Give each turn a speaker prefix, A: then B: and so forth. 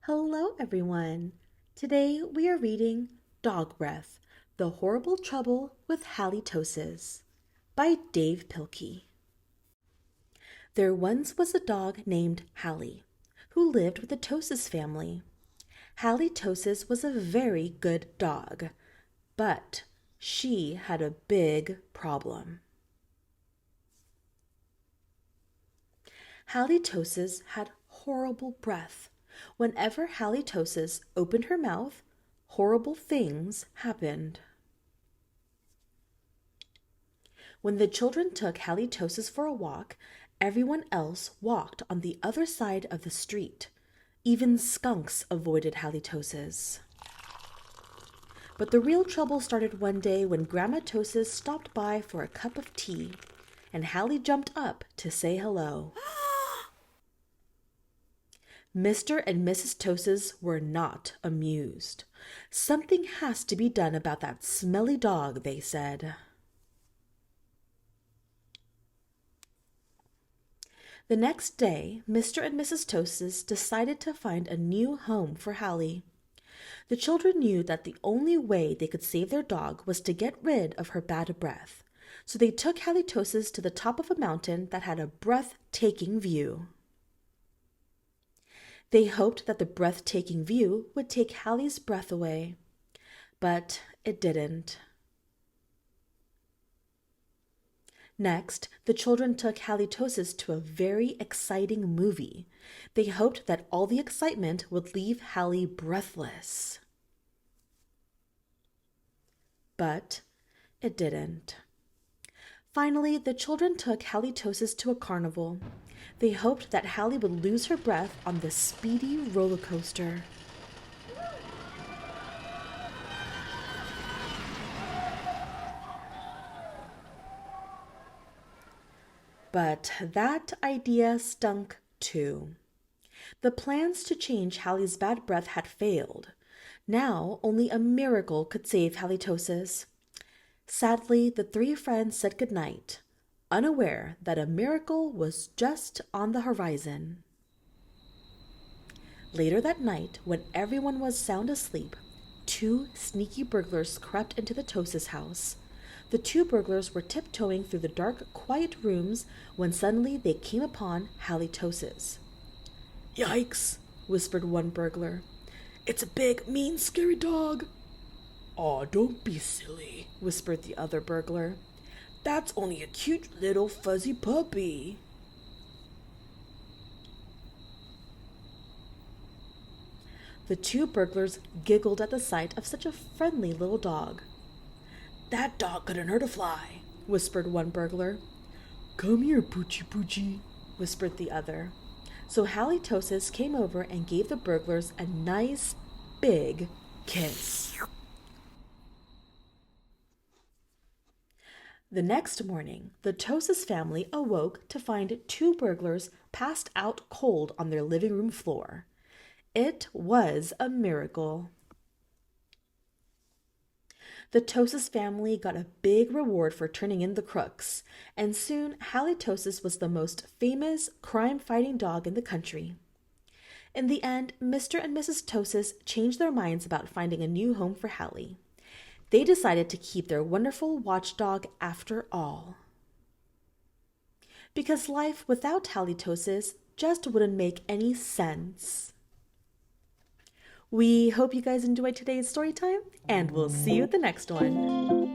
A: Hello, everyone. Today we are reading Dog Breath, The Horrible Trouble with Halitosis by Dave Pilkey. There once was a dog named Hallie who lived with the Tosis family. Halitosis was a very good dog, but she had a big problem. Halitosis had horrible breath. Whenever Halitosis opened her mouth, horrible things happened. When the children took Halitosis for a walk, everyone else walked on the other side of the street. Even skunks avoided Halitosis. But the real trouble started one day when Grandma Tosis stopped by for a cup of tea, and Hallie jumped up to say hello. Mr. and Mrs. Tosis were not amused. Something has to be done about that smelly dog, they said. The next day, Mr. and Mrs. Tosis decided to find a new home for Hallie. The children knew that the only way they could save their dog was to get rid of her bad breath, so they took Halitosis to the top of a mountain that had a breathtaking view. They hoped that the breathtaking view would take Hallie's breath away, but it didn't. Next, the children took Halitosis to a very exciting movie. They hoped that all the excitement would leave Hallie breathless. But it didn't. Finally, the children took Halitosis to a carnival. They hoped that Hallie would lose her breath on the speedy roller coaster. But that idea stunk too. The plans to change Hallie's bad breath had failed. Now only a miracle could save Halitosis. Sadly, the three friends said goodnight, unaware that a miracle was just on the horizon. Later that night, when everyone was sound asleep, two sneaky burglars crept into the Tosis house. The two burglars were tiptoeing through the dark, quiet rooms when suddenly they came upon Halitosis. "Yikes," whispered one burglar. "It's a big, mean, scary dog." "Aw, don't be silly," whispered the other burglar. "That's only a cute little fuzzy puppy." The two burglars giggled at the sight of such a friendly little dog. "That dog couldn't hurt a fly," whispered one burglar. "Come here, Poochie Poochie," whispered the other. So Halitosis came over and gave the burglars a nice, big kiss. The next morning, the Tosis family awoke to find two burglars passed out cold on their living room floor. It was a miracle. The Tosis family got a big reward for turning in the crooks, and soon Halitosis was the most famous crime-fighting dog in the country. In the end, Mr. and Mrs. Tosis changed their minds about finding a new home for Hallie. They decided to keep their wonderful watchdog after all. Because life without Halitosis just wouldn't make any sense. We hope you guys enjoyed today's story time, and we'll see you at the next one.